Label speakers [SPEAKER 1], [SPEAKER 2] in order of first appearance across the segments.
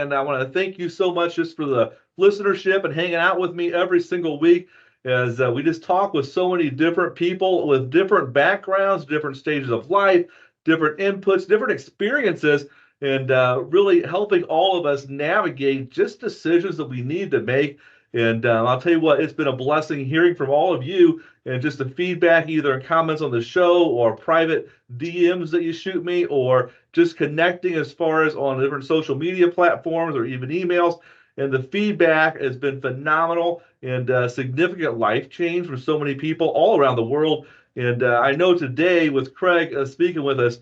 [SPEAKER 1] And I want to thank you so much just for the listenership and hanging out with me every single week as we just talk with so many different people with different backgrounds, different stages of life, different inputs, different experiences, and really helping all of us navigate just decisions that we need to make. And I'll tell you what, it's been a blessing hearing from all of you and just the feedback, either in comments on the show or private DMs that you shoot me, or just connecting as far as on different social media platforms or even emails. And the feedback has been phenomenal and significant life change for so many people all around the world. And I know today with Craig speaking with us,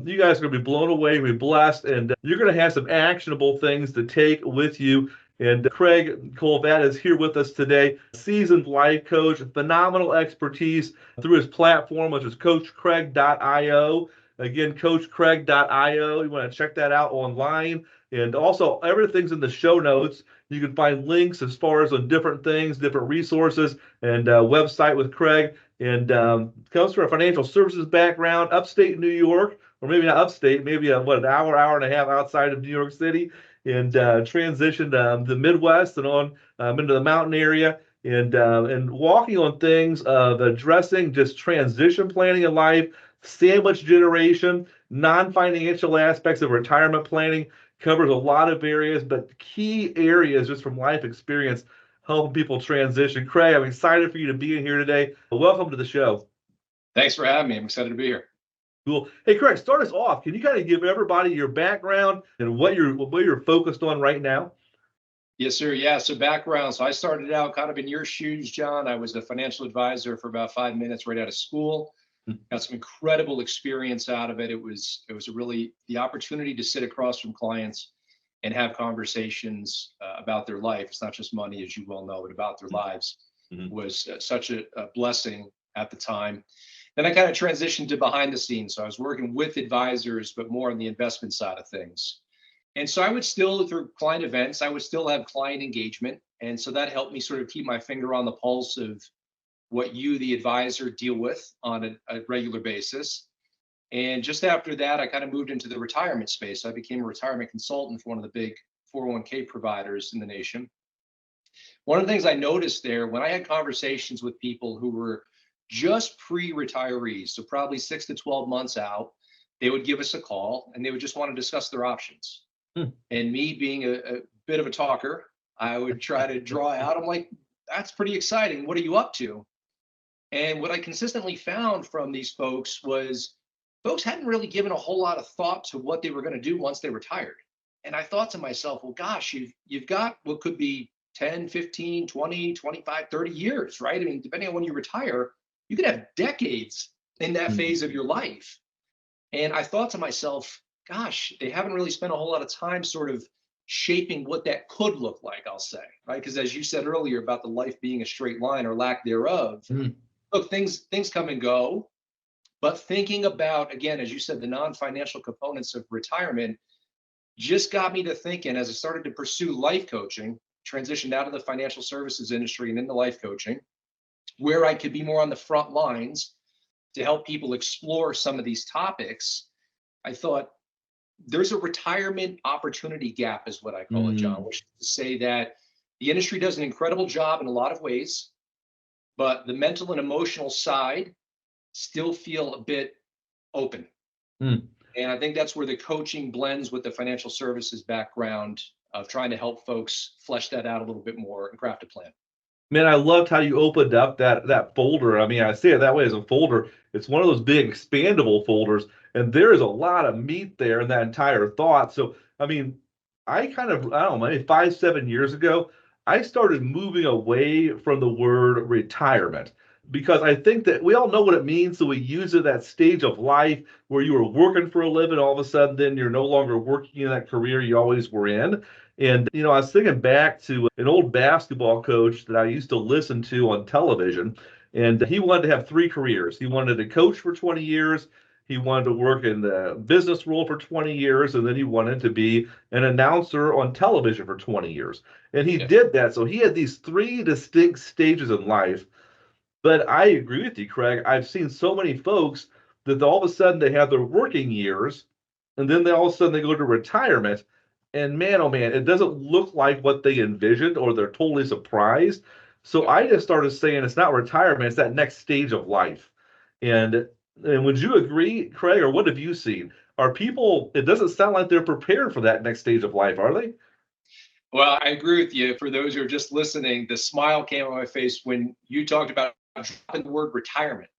[SPEAKER 1] you guys are going to be blown away, be blessed, and you're going to have some actionable things to take with you. And Craig Colvett is here with us today, seasoned life coach, phenomenal expertise through his platform, which is coachcraig.io. Again, coachcraig.io. You want to check that out online. And also, everything's in the show notes. You can find links as far as on different things, different resources, and website with Craig. And comes from a financial services background, upstate New York, or maybe not upstate, maybe an hour and a half outside of New York City, and transitioned to the Midwest and on into the mountain area, and walking on things of addressing just transition planning in life, sandwich generation, non-financial aspects of retirement planning, covers a lot of areas, but key areas just from life experience helping people transition. Craig, I'm excited for you to be in here today. Welcome to the show.
[SPEAKER 2] Thanks for having me. I'm excited to be here.
[SPEAKER 1] Cool. Hey, Craig, start us off. Can you kind of give everybody your background and what you're focused on right now?
[SPEAKER 2] Yes, sir. Yeah. So background. So I started out kind of in your shoes, John. I was a financial advisor for about 5 minutes right out of school. Got some incredible experience out of it. It was a really the opportunity to sit across from clients and have conversations about their life. It's not just money, as you well know, but about their lives was such a blessing at the time. Then I kind of transitioned to behind the scenes. So I was working with advisors, but more on the investment side of things. And so I would still, through client events, I would still have client engagement. And so that helped me sort of keep my finger on the pulse of what you, the advisor, deal with on a regular basis. And just after that, I kind of moved into the retirement space. I became a retirement consultant for one of the big 401k providers in the nation. One of the things I noticed there when I had conversations with people who were just pre-retirees, so probably 6 to 12 months out, they would give us a call and they would just want to discuss their options. And me being a bit of a talker, I would try to draw out, I'm like, that's pretty exciting. What are you up to? And what I consistently found from these folks was folks hadn't really given a whole lot of thought to what they were going to do once they retired. And I thought to myself, well, gosh, you've got what could be 10, 15, 20, 25, 30 years, right? I mean, depending on when you retire, you could have decades in that phase of your life. And I thought to myself, gosh, they haven't really spent a whole lot of time sort of shaping what that could look like, I'll say, right? Because as you said earlier about the life being a straight line or lack thereof, look, things come and go. But thinking about, again, as you said, the non-financial components of retirement just got me to thinking as I started to pursue life coaching, transitioned out of the financial services industry and into life coaching, where I could be more on the front lines to help people explore some of these topics. I thought there's a retirement opportunity gap is what I call it, John, which is to say that the industry does an incredible job in a lot of ways, but the mental and emotional side still feel a bit open. And I think that's where the coaching blends with the financial services background of trying to help folks flesh that out a little bit more and craft a plan.
[SPEAKER 1] Man, I loved how you opened up that folder. I mean, I say it that way as a folder. It's one of those big expandable folders, and there is a lot of meat there in that entire thought. So, I mean, I kind of, I don't know, maybe 5, 7 years ago, I started moving away from the word retirement because I think that we all know what it means. So we use it at that stage of life where you were working for a living, all of a sudden, then you're no longer working in that career you always were in. And, I was thinking back to an old basketball coach that I used to listen to on television, and he wanted to have 3 careers. He wanted to coach for 20 years. He wanted to work in the business role for 20 years, and then he wanted to be an announcer on television for 20 years. And he did that. So he had these 3 distinct stages in life. But I agree with you, Craig. I've seen so many folks that all of a sudden they have their working years, and then all of a sudden they go to retirement. And man, oh man, it doesn't look like what they envisioned, or they're totally surprised. So
[SPEAKER 2] Yep.
[SPEAKER 1] I just started saying it's not retirement, it's that next stage of life. And and would you agree, Craig, or what have you seen? Are people, it doesn't sound like they're prepared for that next stage of life, are they?
[SPEAKER 2] Well, I agree with you. For those who are just listening, the smile came on my face when you talked about dropping the word retirement,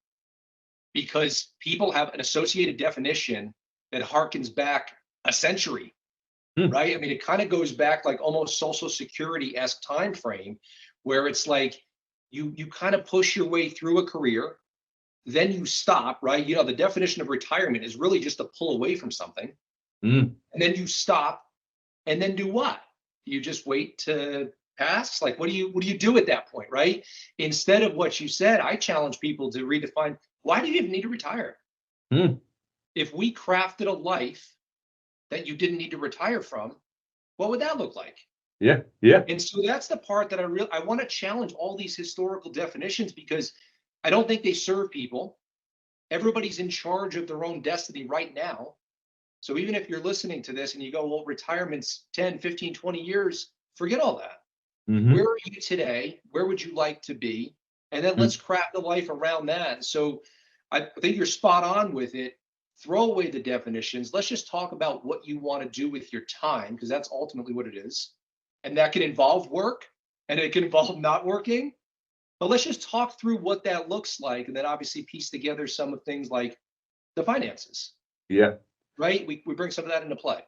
[SPEAKER 2] because people have an associated definition that harkens back a century,
[SPEAKER 1] Hmm.
[SPEAKER 2] right? I mean, it kind of goes back like almost Social Security-esque time frame, where it's like you kind of push your way through a career, then you stop, right? You know, the definition of retirement is really just to pull away from something,
[SPEAKER 1] Mm.
[SPEAKER 2] and then you stop, and then do what? You just wait to pass? Like, what do you do at that point, right? Instead of what you said, I challenge people to redefine, why do you even need to retire?
[SPEAKER 1] Mm.
[SPEAKER 2] If we crafted a life that you didn't need to retire from, what would that look like?
[SPEAKER 1] Yeah, yeah.
[SPEAKER 2] And so that's the part that I want to challenge all these historical definitions, because I don't think they serve people. Everybody's in charge of their own destiny right now. So even if you're listening to this and you go, well, retirement's 10, 15, 20 years, forget all that.
[SPEAKER 1] Hmm.
[SPEAKER 2] Where are you today? Where would you like to be? And then let's craft a life around that. So I think you're spot on with it. Throw away the definitions. Let's just talk about what you want to do with your time, because that's ultimately what it is. And that can involve work, and it can involve not working. But let's just talk through what that looks like, and then obviously piece together some of things like the finances,
[SPEAKER 1] Yeah.
[SPEAKER 2] right? We bring some of that into play.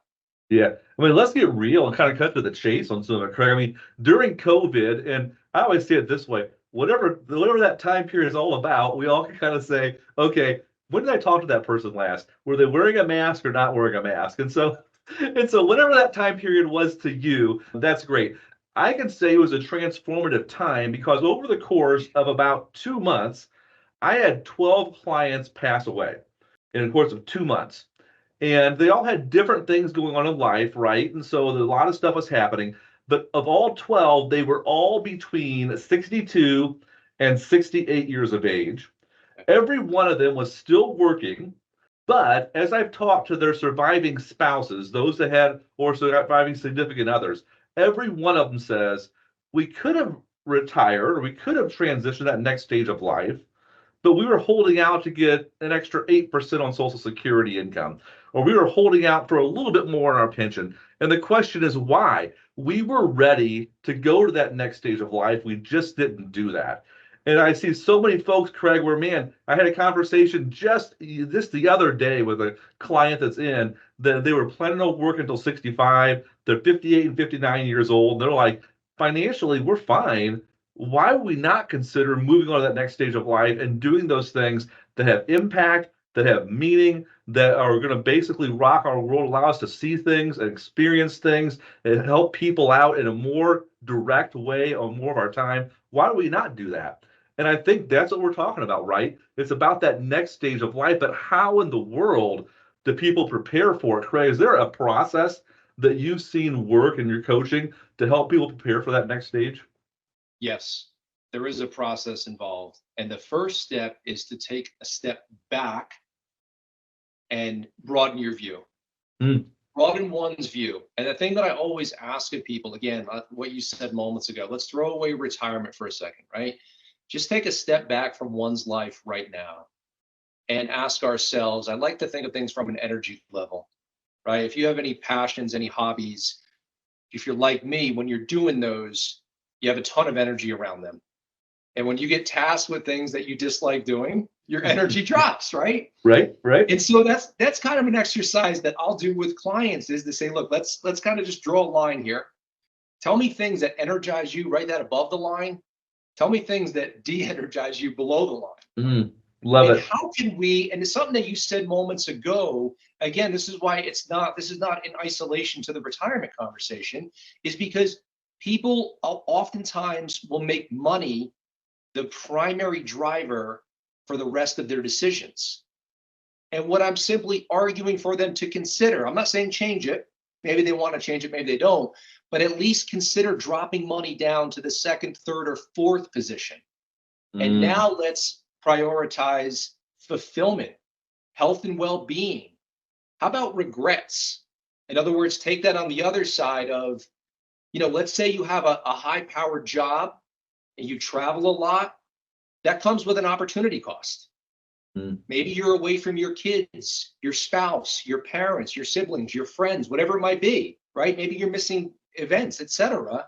[SPEAKER 1] Yeah. I mean, let's get real and kind of cut to the chase on some of it, Craig. I mean, during COVID, and I always say it this way, whatever that time period is all about, we all can kind of say, okay, when did I talk to that person last? Were they wearing a mask or not wearing a mask? And so whatever that time period was to you, that's great. I can say it was a transformative time because over the course of about 2 months, I had 12 clients pass away in the course of 2 months. And they all had different things going on in life, right? And so a lot of stuff was happening. But of all 12, they were all between 62 and 68 years of age. Every one of them was still working. But as I've talked to their surviving spouses, those that had or surviving significant others, every one of them says, we could have retired or we could have transitioned to that next stage of life, but we were holding out to get an extra 8% on Social Security income, or we were holding out for a little bit more in our pension. And the question is why? We were ready to go to that next stage of life. We just didn't do that. And I see so many folks, Craig, where, man, I had a conversation just this the other day with a client that's in that they were planning on working until 65. They're 58 and 59 years old. And they're like, financially, we're fine. Why would we not consider moving on to that next stage of life and doing those things that have impact, that have meaning, that are going to basically rock our world, allow us to see things and experience things and help people out in a more direct way on more of our time? Why do we not do that? And I think that's what we're talking about, right? It's about that next stage of life, but how in the world do people prepare for it? Craig, is there a process that you've seen work in your coaching to help people prepare for that next stage?
[SPEAKER 2] Yes, there is a process involved. And the first step is to take a step back and broaden your view.
[SPEAKER 1] Mm.
[SPEAKER 2] Broaden one's view. And the thing that I always ask of people, again, what you said moments ago, let's throw away retirement for a second, right? Just take a step back from one's life right now and ask ourselves. I like to think of things from an energy level, right? If you have any passions, any hobbies, if you're like me, when you're doing those, you have a ton of energy around them. And when you get tasked with things that you dislike doing, your energy drops, right?
[SPEAKER 1] Right, right.
[SPEAKER 2] And so that's kind of an exercise that I'll do with clients, is to say, look, let's kind of just draw a line here. Tell me things that energize you, write that above the line. Tell me things that de-energize you below the line.
[SPEAKER 1] Love
[SPEAKER 2] And
[SPEAKER 1] it.
[SPEAKER 2] how can we, and it's something that you said moments ago, again, this is why this is not in isolation to the retirement conversation, is because people oftentimes will make money the primary driver for the rest of their decisions. And what I'm simply arguing for them to consider, I'm not saying change it. Maybe they want to change it, maybe they don't, but at least consider dropping money down to the second, third, or fourth position. And
[SPEAKER 1] Mm.
[SPEAKER 2] now let's prioritize fulfillment, health and well being. How about regrets? In other words, take that on the other side of, let's say you have a high-powered job and you travel a lot. That comes with an opportunity cost. Maybe you're away from your kids, your spouse, your parents, your siblings, your friends, whatever it might be, right? Maybe you're missing events, etc.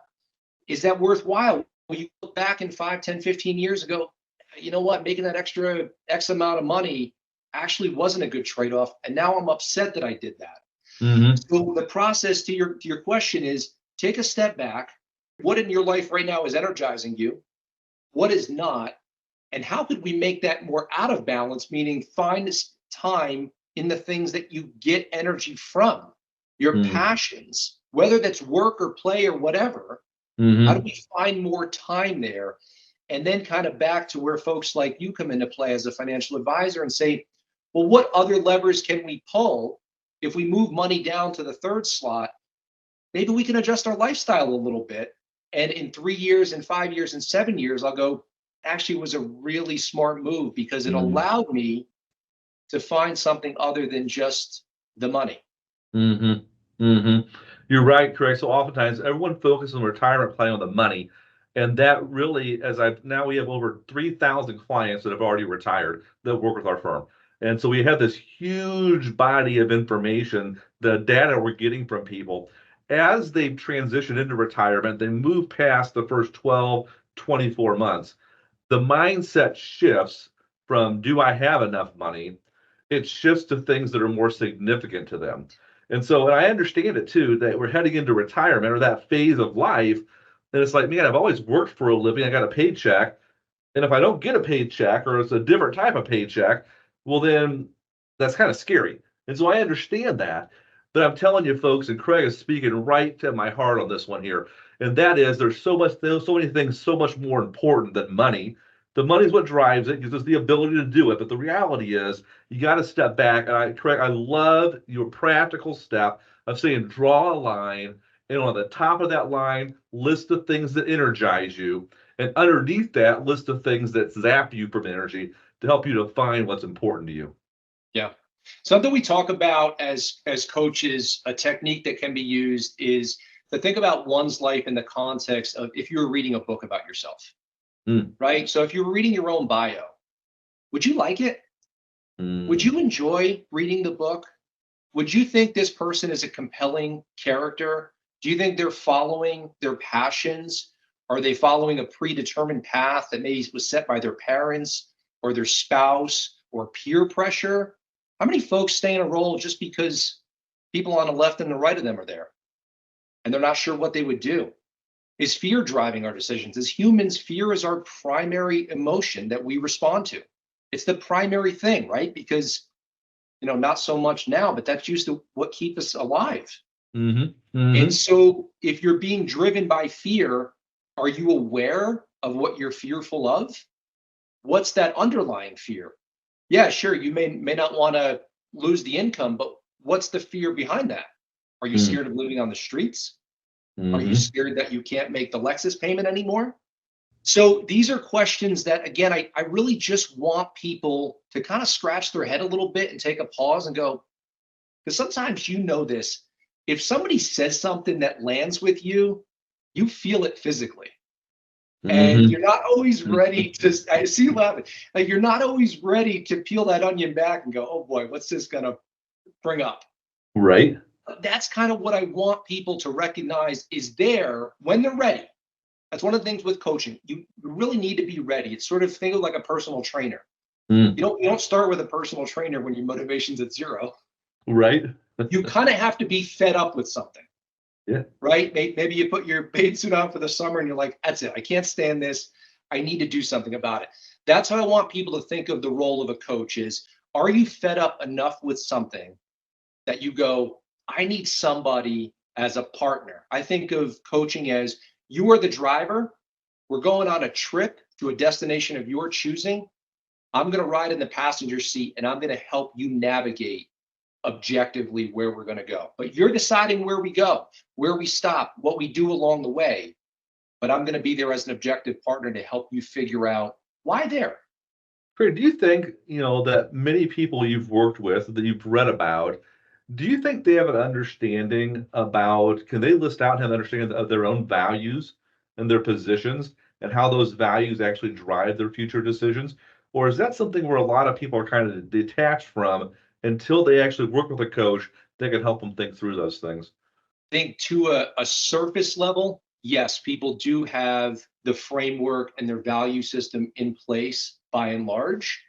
[SPEAKER 2] Is that worthwhile? When you look back in 5, 10, 15 years ago, you know what? Making that extra X amount of money actually wasn't a good trade-off. And now I'm upset that I did that. So the process to your question is, take a step back. What in your life right now is energizing you? What is not? And how could we make that more out of balance? Meaning find this time in the things that you get energy from, your passions, whether that's work or play or whatever. How do we find more time there? And then kind of back to where folks like you come into play as a financial advisor and say, well, what other levers can we pull? If we move money down to the third slot, maybe we can adjust our lifestyle a little bit. And in 3 years and 5 years and 7 years, I'll go, actually, it was a really smart move because it allowed me to find something other than just the money.
[SPEAKER 1] You're right, Craig. So oftentimes everyone focuses on retirement planning on the money. And that really, we have over 3,000 clients that have already retired that work with our firm. And so we have this huge body of information, the data we're getting from people. As they've transitioned into retirement, they move past the first 12, 24 months. The mindset shifts from, do I have enough money? It shifts to things that are more significant to them. And so, and I understand it too, that we're heading into retirement or that phase of life. And it's like, man, I've always worked for a living. I got a paycheck. And if I don't get a paycheck or it's a different type of paycheck, well, then that's kind of scary. And so I understand that. But I'm telling you, folks, and Craig is speaking right to my heart on this one here. And that is, there's so many things so much more important than money. The money is what drives it, gives us the ability to do it. But the reality is, you got to step back. And Craig, I love your practical step of saying, draw a line, and on the top of that line, list the things that energize you. And underneath that, list the things that zap you from energy to help you to find what's important to you.
[SPEAKER 2] Yeah. Something we talk about as coaches, a technique that can be used is to think about one's life in the context of if you were reading a book about yourself, right? So if you were reading your own bio, would you like it? Would you enjoy reading the book? Would you think this person is a compelling character? Do you think they're following their passions? Are they following a predetermined path that maybe was set by their parents or their spouse or peer pressure? How many folks stay in a role just because people on the left and the right of them are there and they're not sure what they would do? Is fear driving our decisions? As humans, fear is our primary emotion that we respond to. It's the primary thing, right? Because, not so much now, but that's used to what keeps us alive. And so if you're being driven by fear, are you aware of what you're fearful of? What's that underlying fear? Yeah, sure, you may not want to lose the income, but what's the fear behind that? Are you scared of living on the streets? Are you scared that you can't make the Lexus payment anymore? So these are questions that, again, I really just want people to kind of scratch their head a little bit and take a pause and go, because sometimes this, if somebody says something that lands with you, you feel it physically. And you're not always ready to, I see you laughing, like you're not always ready to peel that onion back and go, oh boy, what's this going to bring up?
[SPEAKER 1] Right.
[SPEAKER 2] That's kind of what I want people to recognize is there when they're ready. That's one of the things with coaching. You really need to be ready. It's sort of, think of like a personal trainer. You don't start with a personal trainer when your motivation's at zero.
[SPEAKER 1] Right.
[SPEAKER 2] You kind of have to be fed up with something.
[SPEAKER 1] Yeah.
[SPEAKER 2] Right? Maybe you put your bathing suit on for the summer and you're like, that's it. I can't stand this. I need to do something about it. That's how I want people to think of the role of a coach is, are you fed up enough with something that you go, I need somebody as a partner? I think of coaching as, you are the driver. We're going on a trip to a destination of your choosing. I'm going to ride in the passenger seat and I'm going to help you navigate objectively where we're going to go. But you're deciding where we go, where we stop, what we do along the way. But I'm going to be there as an objective partner to help you figure out why there.
[SPEAKER 1] Craig, do you think, that many people you've worked with, that you've read about, Do you think they have an understanding about, can they list out and have an understanding of their own values and their positions and how those values actually drive their future decisions? Or is that something where a lot of people are kind of detached from until they actually work with a coach that can help them think through those things?
[SPEAKER 2] Think to a surface level, yes, people do have the framework and their value system in place by and large.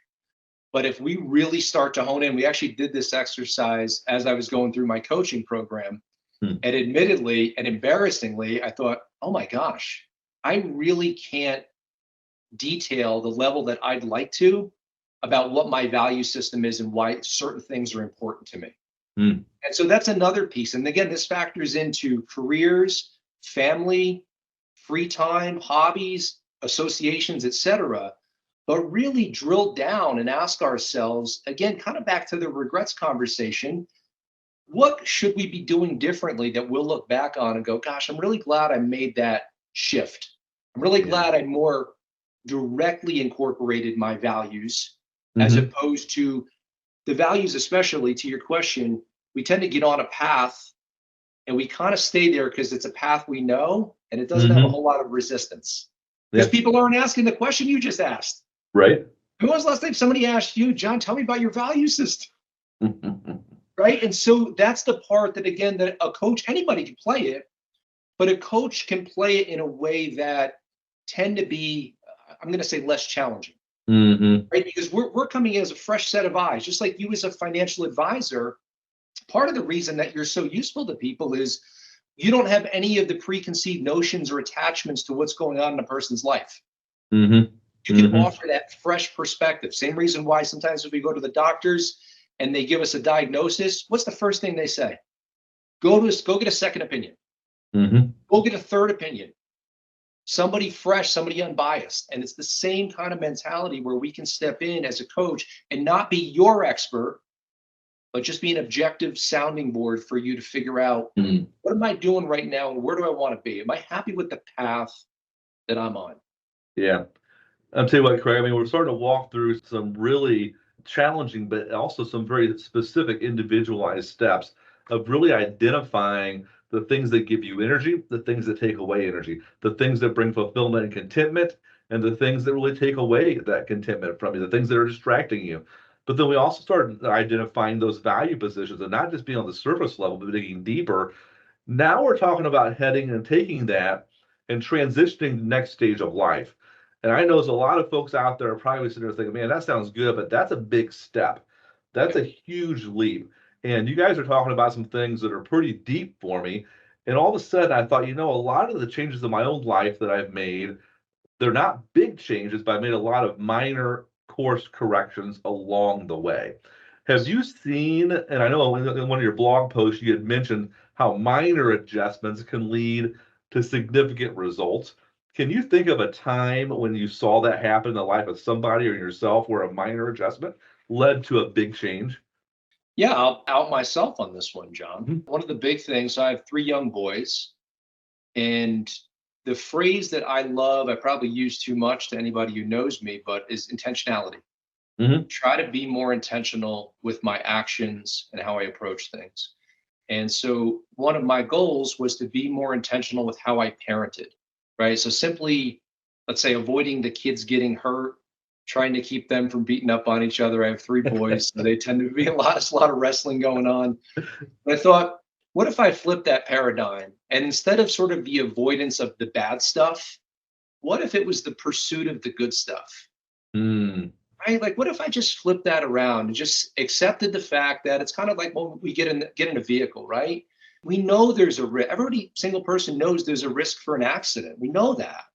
[SPEAKER 2] But if we really start to hone in, we actually did this exercise as I was going through my coaching program.
[SPEAKER 1] Hmm.
[SPEAKER 2] And admittedly and embarrassingly, I thought, oh my gosh, I really can't detail the level that I'd like to about what my value system is and why certain things are important to me.
[SPEAKER 1] Hmm.
[SPEAKER 2] And so that's another piece. And again, this factors into careers, family, free time, hobbies, associations, etc. But really drill down and ask ourselves, again, kind of back to the regrets conversation, what should we be doing differently that we'll look back on and go, gosh, I'm really glad I made that shift. I'm really
[SPEAKER 1] Yeah.
[SPEAKER 2] glad I more directly incorporated my values as
[SPEAKER 1] Hmm.
[SPEAKER 2] opposed to the values, especially to your question, we tend to get on a path and we kind of stay there because it's a path we know and it doesn't have a
[SPEAKER 1] Hmm.
[SPEAKER 2] whole lot of resistance because
[SPEAKER 1] Yeah.
[SPEAKER 2] people aren't asking the question you just asked.
[SPEAKER 1] Right.
[SPEAKER 2] When was the last time somebody asked you, John, tell me about your value system? Right. And so that's the part that, again, that a coach, anybody can play it, but a coach can play it in a way that tend to be, I'm going to say, less challenging.
[SPEAKER 1] Hmm.
[SPEAKER 2] Right. Because we're coming in as a fresh set of eyes, just like you as a financial advisor. Part of the reason that you're so useful to people is you don't have any of the preconceived notions or attachments to what's going on in a person's life.
[SPEAKER 1] Hmm.
[SPEAKER 2] You can
[SPEAKER 1] Hmm.
[SPEAKER 2] offer that fresh perspective. Same reason why sometimes if we go to the doctors and they give us a diagnosis, what's the first thing they say? Go get a second opinion.
[SPEAKER 1] Hmm.
[SPEAKER 2] Go get a third opinion. Somebody fresh, somebody unbiased. And it's the same kind of mentality where we can step in as a coach and not be your expert, but just be an objective sounding board for you to figure out
[SPEAKER 1] Hmm.
[SPEAKER 2] what am I doing right now and where do I want to be? Am I happy with the path that I'm on?
[SPEAKER 1] Yeah. I'll tell you what, Craig, I mean, we're starting to walk through some really challenging, but also some very specific individualized steps of really identifying the things that give you energy, the things that take away energy, the things that bring fulfillment and contentment, and the things that really take away that contentment from you, the things that are distracting you. But then we also start identifying those value positions and not just being on the surface level, but digging deeper. Now we're talking about heading and taking that and transitioning the next stage of life. And I know there's a lot of folks out there are probably sitting there thinking, man, that sounds good, but that's a big step. That's
[SPEAKER 2] Yeah.
[SPEAKER 1] a huge leap. And you guys are talking about some things that are pretty deep for me. And all of a sudden, I thought, a lot of the changes in my own life that I've made, they're not big changes, but I made a lot of minor course corrections along the way. Have you seen, and I know in one of your blog posts you had mentioned how minor adjustments can lead to significant results. Can you think of a time when you saw that happen in the life of somebody or yourself where a minor adjustment led to a big change?
[SPEAKER 2] Yeah, I'll out myself on this one, John.
[SPEAKER 1] Mhm.
[SPEAKER 2] One of the big things, I have three young boys, and the phrase that I love, I probably use too much to anybody who knows me, but is intentionality.
[SPEAKER 1] Mhm.
[SPEAKER 2] Try to be more intentional with my actions and how I approach things. And so one of my goals was to be more intentional with how I parented, right? So simply, let's say, avoiding the kids getting hurt, trying to keep them from beating up on each other. I have three boys, so they tend to be a lot of wrestling going on. But I thought, what if I flip that paradigm and instead of sort of the avoidance of the bad stuff, what if it was the pursuit of the good stuff?
[SPEAKER 1] Mm.
[SPEAKER 2] Right? Like, what if I just flipped that around and just accepted the fact that it's kind of like when we get in a vehicle, right? We know there's a risk. Every single person knows there's a risk for an accident. We know that.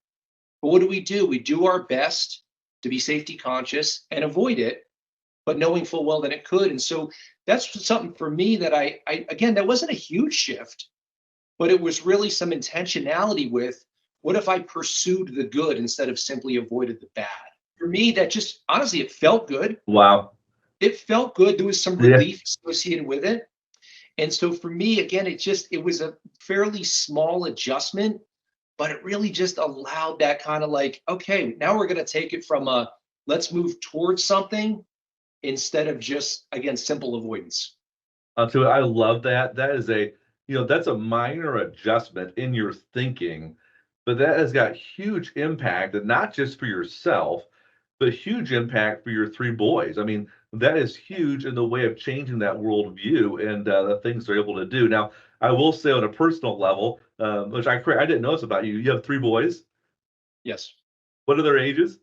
[SPEAKER 2] But what do? We do our best to be safety conscious and avoid it, but knowing full well that it could. And so that's something for me that I again, that wasn't a huge shift, but it was really some intentionality with what if I pursued the good instead of simply avoided the bad? For me, that just honestly, it felt good.
[SPEAKER 1] Wow.
[SPEAKER 2] It felt good. There was some
[SPEAKER 1] Yeah.
[SPEAKER 2] relief associated with it. And so for me, again, it was a fairly small adjustment, but it really just allowed that kind of like, okay, now we're going to take it from a let's move towards something instead of just, again, simple avoidance.
[SPEAKER 1] So I love that. That is that's a minor adjustment in your thinking, but that has got huge impact, and not just for yourself, but huge impact for your three boys. I mean, that is huge in the way of changing that worldview and the things they're able to do. Now, I will say on a personal level, which I didn't notice about you, you have three boys.
[SPEAKER 2] Yes.
[SPEAKER 1] What are their ages?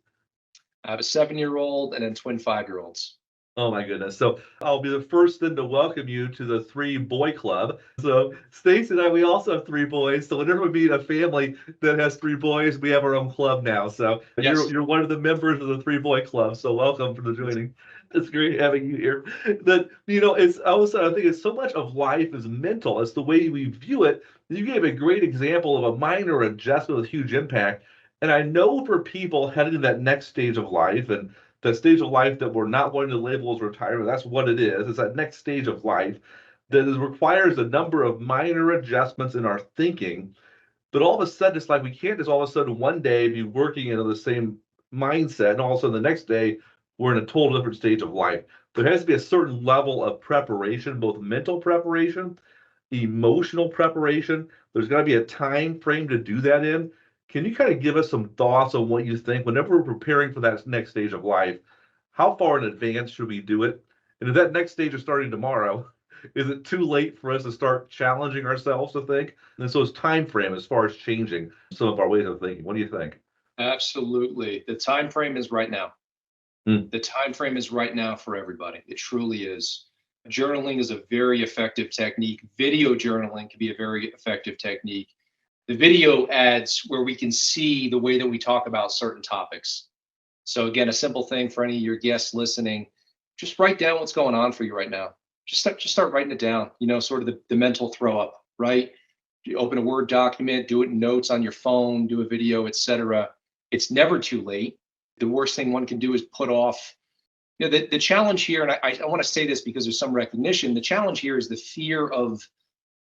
[SPEAKER 2] I have a 7-year-old and then twin 5-year-olds.
[SPEAKER 1] Oh my goodness. So I'll be the first then to welcome you to the three boy club. So Stacy and I, we also have three boys. So whenever we meet a family that has three boys, we have our own club now. So
[SPEAKER 2] Yes.
[SPEAKER 1] you're one of the members of the three boy club. So welcome for the joining. It's great having you here. That it's also, I think it's so much of life is mental. It's the way we view it. You gave a great example of a minor adjustment with huge impact. And I know for people heading to that next stage of life, and that stage of life that we're not wanting to label as retirement, that's what it is. It's that next stage of life that requires a number of minor adjustments in our thinking. But all of a sudden, it's like we can't just all of a sudden one day be working into the same mindset, and all of a sudden the next day we're in a total different stage of life. There has to be a certain level of preparation, both mental preparation, emotional preparation. There's got to be a time frame to do that in. Can you kind of give us some thoughts on what you think whenever we're preparing for that next stage of life? How far in advance should we do it? And if that next stage is starting tomorrow, is it too late for us to start challenging ourselves to think? And so it's time frame as far as changing some of our ways of thinking. What do you think?
[SPEAKER 2] Absolutely. The time frame is right now.
[SPEAKER 1] Hmm.
[SPEAKER 2] The time frame is right now for everybody. It truly is. Journaling is a very effective technique. Video journaling can be a very effective technique. The video ads where we can see the way that we talk about certain topics. So again, a simple thing for any of your guests listening, just write down what's going on for you right now. Just start writing it down, sort of the mental throw up, right? You open a Word document, do it in notes on your phone, do a video, etc. It's never too late. The worst thing one can do is put off. The challenge here, and I want to say this because there's some recognition, the challenge here is the fear of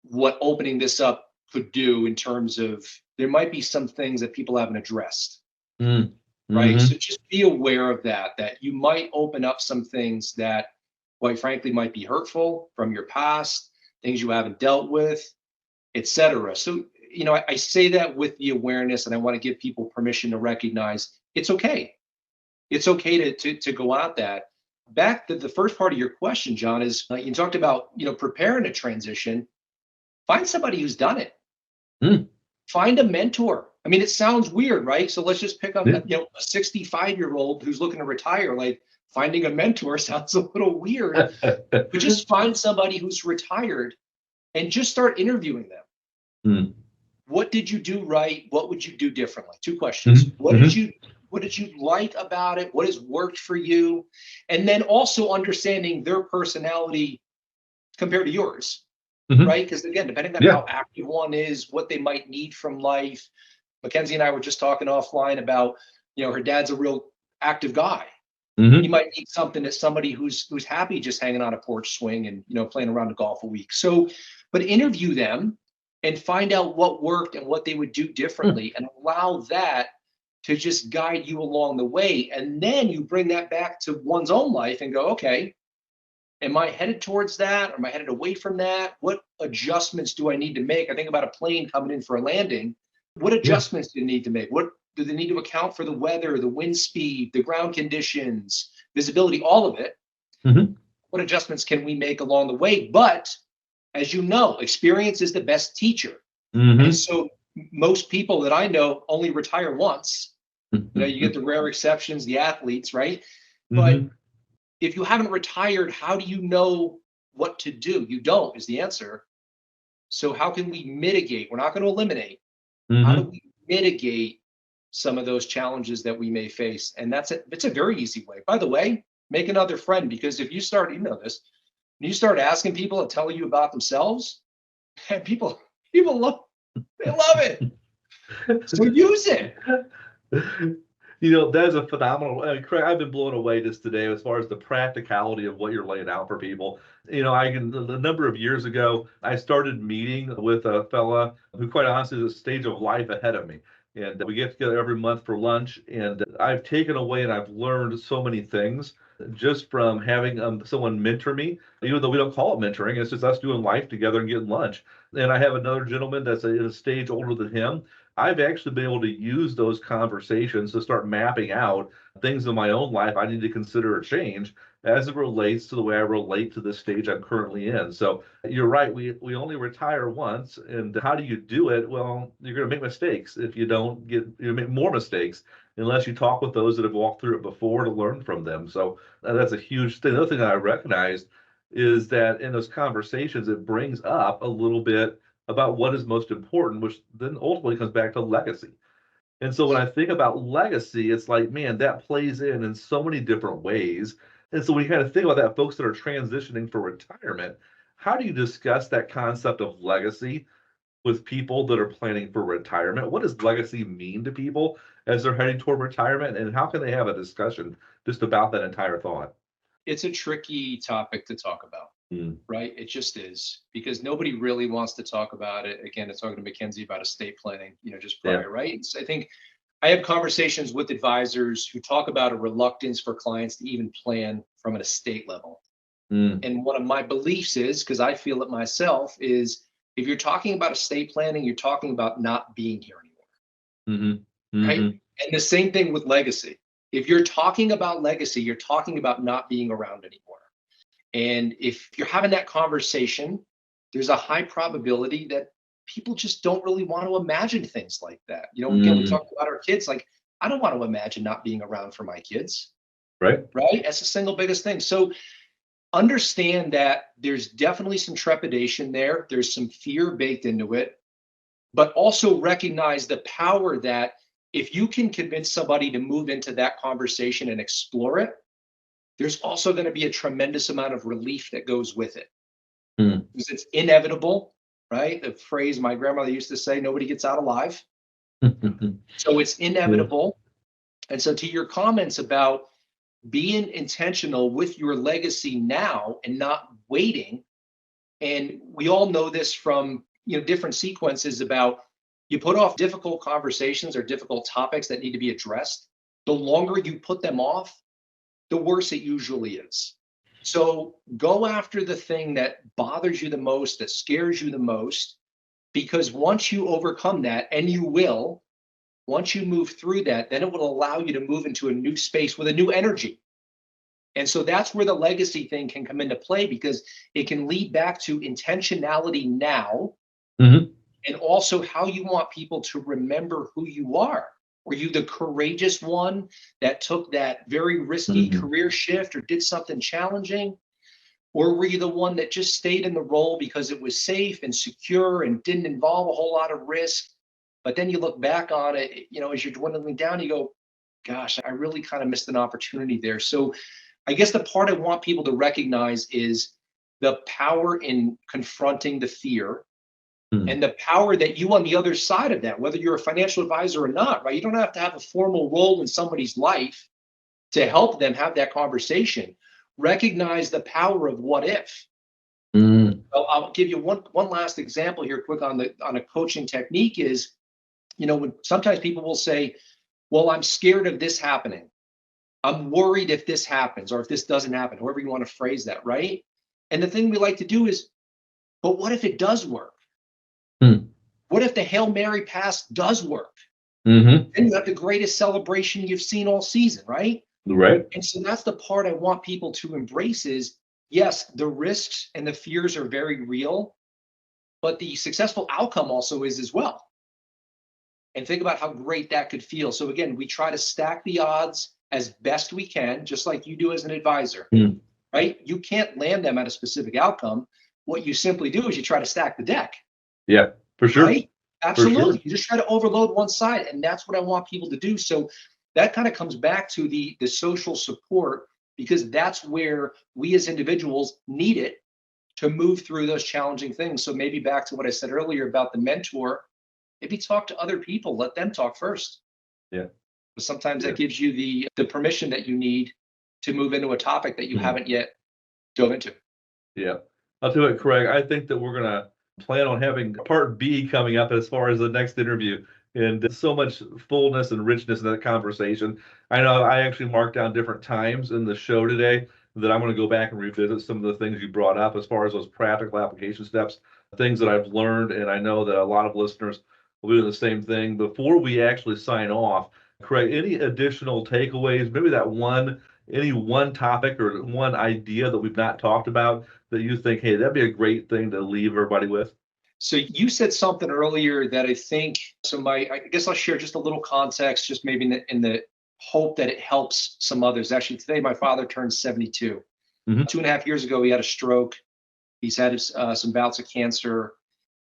[SPEAKER 2] what opening this up could do in terms of there might be some things that people haven't addressed,
[SPEAKER 1] Mm.
[SPEAKER 2] right? So
[SPEAKER 1] Hmm.
[SPEAKER 2] just be aware of that you might open up some things that, quite frankly, might be hurtful from your past, things you haven't dealt with, etc. So, I say that with the awareness, and I want to give people permission to recognize it's okay. It's okay to go out that. Back to the first part of your question, John, is you talked about, preparing a transition. Find somebody who's done it.
[SPEAKER 1] Mm.
[SPEAKER 2] Find a mentor. I mean, it sounds weird, right? So let's just pick on
[SPEAKER 1] Yeah.
[SPEAKER 2] a 65-year-old who's looking to retire. Like, finding a mentor sounds a little weird, but just find somebody who's retired and just start interviewing them.
[SPEAKER 1] Mm.
[SPEAKER 2] What did you do right? What would you do differently? Two questions.
[SPEAKER 1] Hmm.
[SPEAKER 2] What did you like about it? What has worked for you? And then also understanding their personality compared to yours,
[SPEAKER 1] Hmm.
[SPEAKER 2] right? Because again, depending on
[SPEAKER 1] Yeah.
[SPEAKER 2] how active one is, what they might need from life. Mackenzie and I were just talking offline about, her dad's a real active guy. He
[SPEAKER 1] Hmm.
[SPEAKER 2] might need something that somebody who's happy just hanging on a porch swing and playing around the golf a week. So, but interview them and find out what worked and what they would do differently, and allow that to just guide you along the way. And then you bring that back to one's own life and go, okay, am I headed towards that? Or am I headed away from that? What adjustments do I need to make? I think about a plane coming in for a landing. What
[SPEAKER 1] Yeah.
[SPEAKER 2] adjustments do you need to make? What do they need to account for? The weather, the wind speed, the ground conditions, visibility, all of it.
[SPEAKER 1] Hmm.
[SPEAKER 2] What adjustments can we make along the way? But as you know, experience is the best teacher. And
[SPEAKER 1] Hmm.
[SPEAKER 2] so most people that I know only retire once. You get the rare exceptions, the athletes, right? But
[SPEAKER 1] Hmm.
[SPEAKER 2] if you haven't retired, how do you know what to do? You don't, is the answer. So how can we mitigate? We're not going to eliminate. How do
[SPEAKER 1] Hmm.
[SPEAKER 2] we mitigate some of those challenges that we may face? And it's a very easy way. By the way, make another friend, because if you start, this, when you start asking people to tell you about themselves, and people love, they love it. So use it.
[SPEAKER 1] That is a phenomenal. Craig, I've been blown away just today as far as the practicality of what you're laying out for people. A number of years ago, I started meeting with a fella who, quite honestly, is a stage of life ahead of me. And we get together every month for lunch. And I've taken away and I've learned so many things just from having someone mentor me, even though we don't call it mentoring, it's just us doing life together and getting lunch. And I have another gentleman that's a stage older than him. I've actually been able to use those conversations to start mapping out things in my own life I need to consider a change as it relates to the way I relate to this stage I'm currently in. So you're right, we only retire once. And how do you do it? Well, you're going to make mistakes. If you don't you make more mistakes unless you talk with those that have walked through it before to learn from them. So that's a huge thing. Another thing that I recognized is that in those conversations, it brings up a little bit about what is most important, which then ultimately comes back to legacy. And so when I think about legacy, it's like, man, that plays in so many different ways. And so when you kind of think about that, folks that are transitioning for retirement, how do you discuss that concept of legacy with people that are planning for retirement? What does legacy mean to people as they're heading toward retirement? And how can they have a discussion just about that entire thought?
[SPEAKER 2] It's a tricky topic to talk about, right? It just is, because nobody really wants to talk about it. Again, it's talking to Mackenzie about estate planning, just
[SPEAKER 1] Yeah.
[SPEAKER 2] prior, right? So I think I have conversations with advisors who talk about a reluctance for clients to even plan from an estate level. And one of my beliefs is, because I feel it myself, is if you're talking about estate planning, you're talking about not being here anymore, right? And the same thing with legacy. If you're talking about legacy, you're talking about not being around anymore. And if you're having that conversation, there's a high probability that people just don't really want to imagine things like that. Again, we talked about our kids. Like, I don't want to imagine not being around for my kids,
[SPEAKER 1] Right.
[SPEAKER 2] right? That's the single biggest thing. So understand that there's definitely some trepidation there. There's some fear baked into it, but also recognize the power that if you can convince somebody to move into that conversation and explore it, there's also going to be a tremendous amount of relief that goes with it, because it's inevitable, right? The phrase my grandmother used to say, nobody gets out alive. So it's inevitable. And so to your comments about being intentional with your legacy now and not waiting, and we all know this from different sequences about, you put off difficult conversations or difficult topics that need to be addressed. The longer you put them off, the worse it usually is. So go after the thing that bothers you the most, that scares you the most, because once you overcome that, and you will, once you move through that, then it will allow you to move into a new space with a new energy. And so that's where the legacy thing can come into play, because it can lead back to intentionality now, and also how you want people to remember who you are. Were you the courageous one that took that very risky career shift or did something challenging? Or were you the one that just stayed in the role because it was safe and secure and didn't involve a whole lot of risk? But then you look back on it, as you're dwindling down, you go, gosh, I really kind of missed an opportunity there. So I guess the part I want people to recognize is the power in confronting the fear, and the power that you on the other side of that, whether you're a financial advisor or not, right? You don't have to have a formal role in somebody's life to help them have that conversation. Recognize the power of what if. I'll give you one last example here quick on a coaching technique is, when sometimes people will say, well, I'm scared of this happening. I'm worried if this happens or if this doesn't happen, however you want to phrase that, right? And the thing we like to do is, but what if it does work? What if the Hail Mary pass does work? And you have the greatest celebration you've seen all season, right?
[SPEAKER 1] Right.
[SPEAKER 2] And so that's the part I want people to embrace is, yes, the risks and the fears are very real, but the successful outcome also is as well. And think about how great that could feel. So again, we try to stack the odds as best we can, just like you do as an advisor, right? You can't land them at a specific outcome. What you simply do is you try to stack the deck.
[SPEAKER 1] Yeah, for sure.
[SPEAKER 2] Right? Absolutely.
[SPEAKER 1] For sure.
[SPEAKER 2] You just try to overload one side, and that's what I want people to do. So that kind of comes back to the social support, because that's where we as individuals need it to move through those challenging things. So maybe back to what I said earlier about the mentor, maybe talk to other people, let them talk first.
[SPEAKER 1] Yeah.
[SPEAKER 2] But sometimes that gives you the permission that you need to move into a topic that you haven't yet dove into.
[SPEAKER 1] Yeah. I'll tell you what, Craig, I think that we're gonna plan on having part B coming up as far as the next interview. And so much fullness and richness in that conversation. I know I actually marked down different times in the show today that I'm going to go back and revisit some of the things you brought up as far as those practical application steps, things that I've learned. And I know that a lot of listeners will do the same thing. Before we actually sign off, Craig, any additional takeaways, maybe any one topic or one idea that we've not talked about that you think, hey, that'd be a great thing to leave everybody with?
[SPEAKER 2] So you said something earlier that I think, I guess I'll share just a little context, just maybe in the hope that it helps some others. Actually, today my father turned 72. 2.5 years ago, he had a stroke. He's had some bouts of cancer.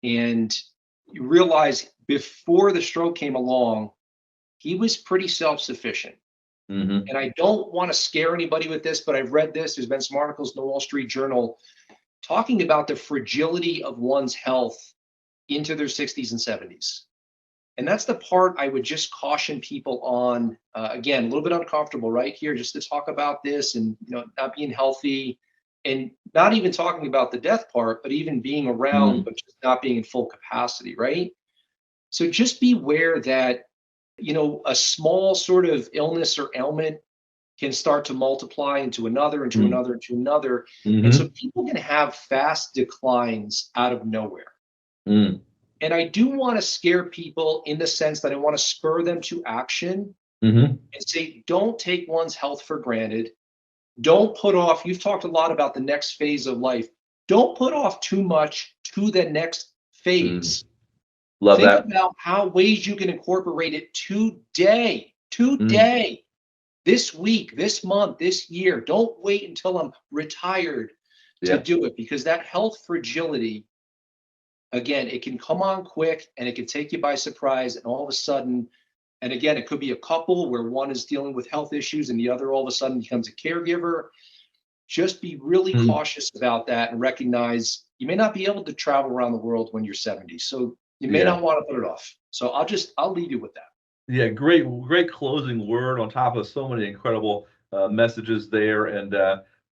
[SPEAKER 2] And you realize before the stroke came along, he was pretty self-sufficient. And I don't want to scare anybody with this, but I've read this. There's been some articles in the Wall Street Journal talking about the fragility of one's health into their 60s and 70s. And that's the part I would just caution people on. Again, a little bit uncomfortable right here, just to talk about this and not being healthy, and not even talking about the death part, but even being around, but just not being in full capacity, right? So just beware that, a small sort of illness or ailment can start to multiply into another, into another, into another. And so people can have fast declines out of nowhere. And I do want to scare people in the sense that I want to spur them to action and say, don't take one's health for granted. Don't put off, you've talked a lot about the next phase of life. Don't put off too much to the next phase.
[SPEAKER 1] Love that.
[SPEAKER 2] Think about how ways you can incorporate it today, this week, this month, this year. Don't wait until I'm retired to do it, because that health fragility, again, it can come on quick and it can take you by surprise, and all of a sudden, and again, it could be a couple where one is dealing with health issues and the other all of a sudden becomes a caregiver. Just be really cautious about that and recognize you may not be able to travel around the world when you're 70. So you may not want to put it off. So I'll leave you with that.
[SPEAKER 1] Yeah, great closing word on top of so many incredible messages there. And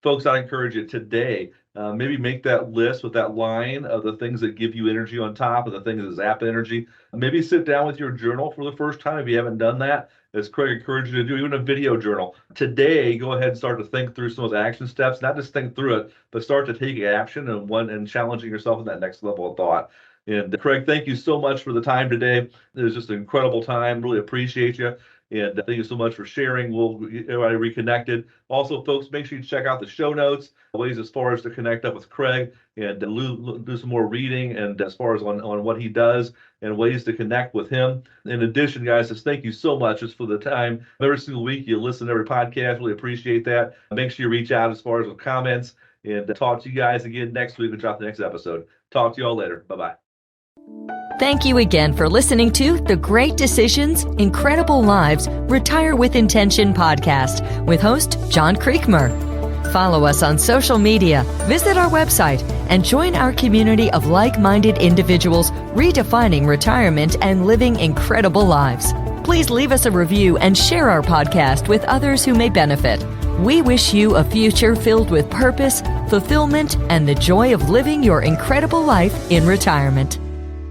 [SPEAKER 1] folks, I encourage you today, maybe make that list with that line of the things that give you energy on top of the things that zap energy. Maybe sit down with your journal for the first time if you haven't done that. As Craig encouraged you to do, even a video journal. Today, go ahead and start to think through some of those action steps, not just think through it, but start to take action and challenging yourself in that next level of thought. And Craig, thank you so much for the time today. It was just an incredible time. Really appreciate you. And thank you so much for sharing. We'll get everybody reconnected. Also, folks, make sure you check out the show notes, ways as far as to connect up with Craig and do some more reading, and as far as on what he does and ways to connect with him. In addition, guys, just thank you so much just for the time. Every single week you listen to every podcast. Really appreciate that. Make sure you reach out as far as with comments, and talk to you guys again next week. We'll drop the next episode. Talk to you all later. Bye-bye.
[SPEAKER 3] Thank you again for listening to the Great Decisions, Incredible Lives, Retire with Intention podcast with host John Creekmer. Follow us on social media, visit our website, and join our community of like-minded individuals redefining retirement and living incredible lives. Please leave us a review and share our podcast with others who may benefit. We wish you a future filled with purpose, fulfillment, and the joy of living your incredible life in retirement.